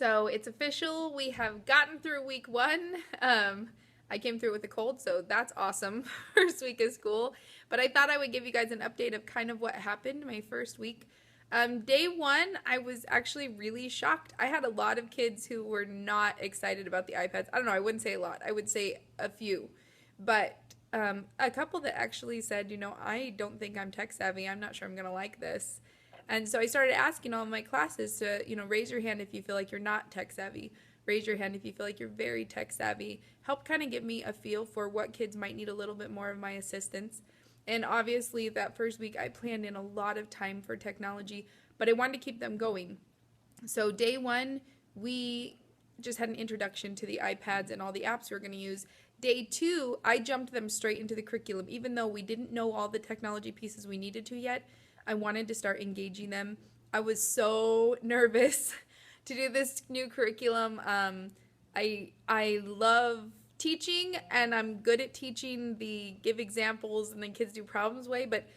So it's official. We have gotten through week one. I came through with a cold, so that's awesome. First week of school. But I thought I would give you guys an update of kind of what happened my first week. Day one, I was actually really shocked. I had a lot of kids who were not excited about the iPads. I don't know, I wouldn't say a lot. I would say a few. But a couple that actually said, I don't think I'm tech savvy. I'm not sure I'm going to like this. And so I started asking all of my classes to, raise your hand if you feel like you're not tech savvy. Raise your hand if you feel like you're very tech savvy. Help kind of give me a feel for what kids might need a little bit more of my assistance. And obviously, that first week, I planned in a lot of time for technology, but I wanted to keep them going. So, day one, we just had an introduction to the iPads and all the apps we're going to use. Day two, I jumped them straight into the curriculum, even though we didn't know all the technology pieces we needed to yet. I wanted to start engaging them. I was so nervous to do this new curriculum. I love teaching, and I'm good at teaching the give examples and then kids do problems way, but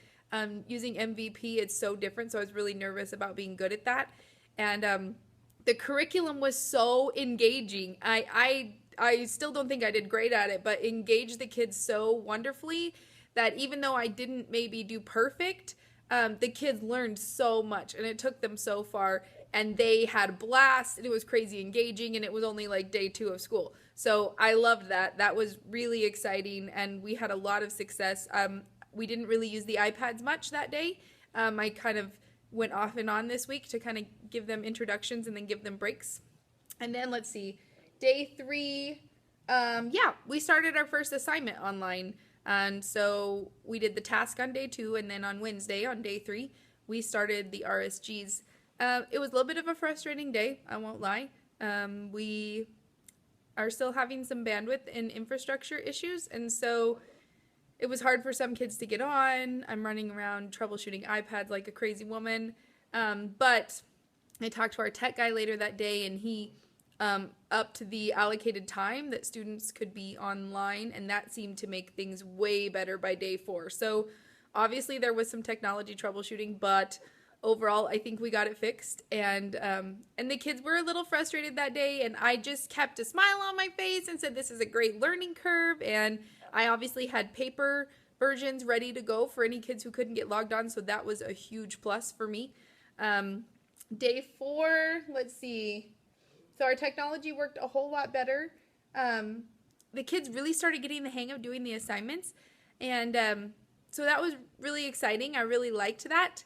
using MVP, it's so different. So I was really nervous about being good at that. And the curriculum was so engaging. I still don't think I did great at it, but engaged the kids so wonderfully that even though I didn't maybe do perfect, the kids learned so much and it took them so far, and they had a blast, and it was crazy engaging, and it was only like day two of school. So I loved that. That was really exciting, and we had a lot of success. We didn't really use the iPads much that day. I kind of went off and on this week to kind of give them introductions and then give them breaks. And then let's see, day three, we started our first assignment online. And so we did the task on day two, and then on Wednesday, on day three, we started the RSGs. It was a little bit of a frustrating day, I won't lie. We are still having some bandwidth and infrastructure issues, and so it was hard for some kids to get on. I'm running around troubleshooting iPads like a crazy woman. But I talked to our tech guy later that day, and he upped the allocated time that students could be online, and that seemed to make things way better by day four. So obviously there was some technology troubleshooting, but overall I think we got it fixed. And the kids were a little frustrated that day, and I just kept a smile on my face and said this is a great learning curve. And I obviously had paper versions ready to go for any kids who couldn't get logged on, so that was a huge plus for me. Day four, let's see. So our technology worked a whole lot better. The kids really started getting the hang of doing the assignments, and so that was really exciting. I really liked that.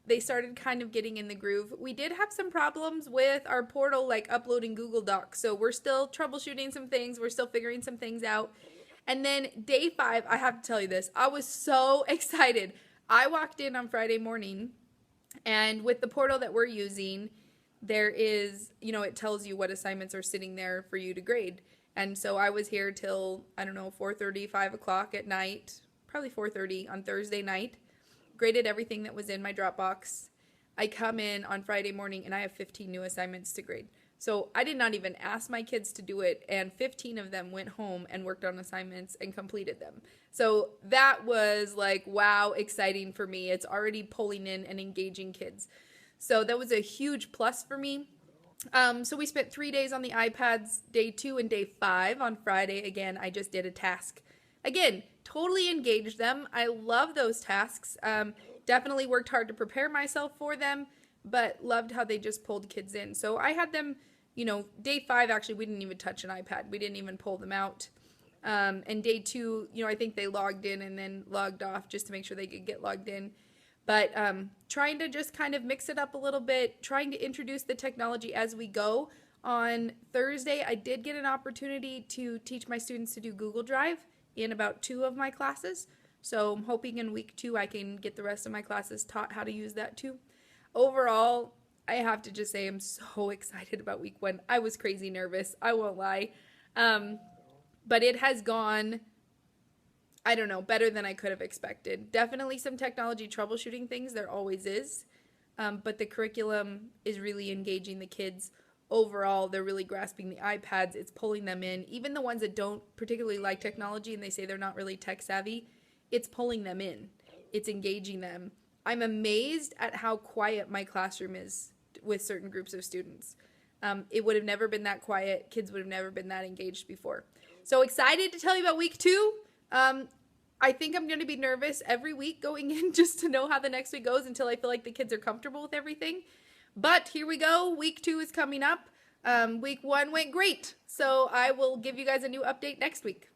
They started kind of getting in the groove. We did have some problems with our portal, like uploading Google Docs, so we're still troubleshooting some things. We're still figuring some things out. And then day five, I have to tell you this, I was so excited. I walked in on Friday morning, and with the portal that we're using, there is, it tells you what assignments are sitting there for you to grade. And so I was here till, 4:30, 5 o'clock at night, probably 4:30 on Thursday night, graded everything that was in my Dropbox. I come in on Friday morning, and I have 15 new assignments to grade. So I did not even ask my kids to do it, and 15 of them went home and worked on assignments and completed them. So that was like, wow, exciting for me. It's already pulling in and engaging kids. So that was a huge plus for me. So we spent 3 days on the iPads, day 2 and day 5. On Friday, again, I just did a task. Again, totally engaged them. I love those tasks. Definitely worked hard to prepare myself for them, but loved how they just pulled kids in. So I had them, day 5, actually, we didn't even touch an iPad. We didn't even pull them out. And day 2, I think they logged in and then logged off just to make sure they could get logged in. But trying to just kind of mix it up a little bit, trying to introduce the technology as we go. On Thursday, I did get an opportunity to teach my students to do Google Drive in about 2 of my classes. So I'm hoping in week 2 I can get the rest of my classes taught how to use that too. Overall, I have to just say I'm so excited about week 1. I was crazy nervous, I won't lie. But it has gone, better than I could have expected. Definitely some technology troubleshooting things, there always is. But the curriculum is really engaging the kids. Overall, they're really grasping the iPads. It's pulling them in. Even the ones that don't particularly like technology and they say they're not really tech savvy, it's pulling them in. It's engaging them. I'm amazed at how quiet my classroom is with certain groups of students. it would have never been that quiet. Kids would have never been that engaged before. So excited to tell you about week 2. I think I'm going to be nervous every week going in just to know how the next week goes until I feel like the kids are comfortable with everything. But here we go. Week 2 is coming up. Week 1 went great. So I will give you guys a new update next week.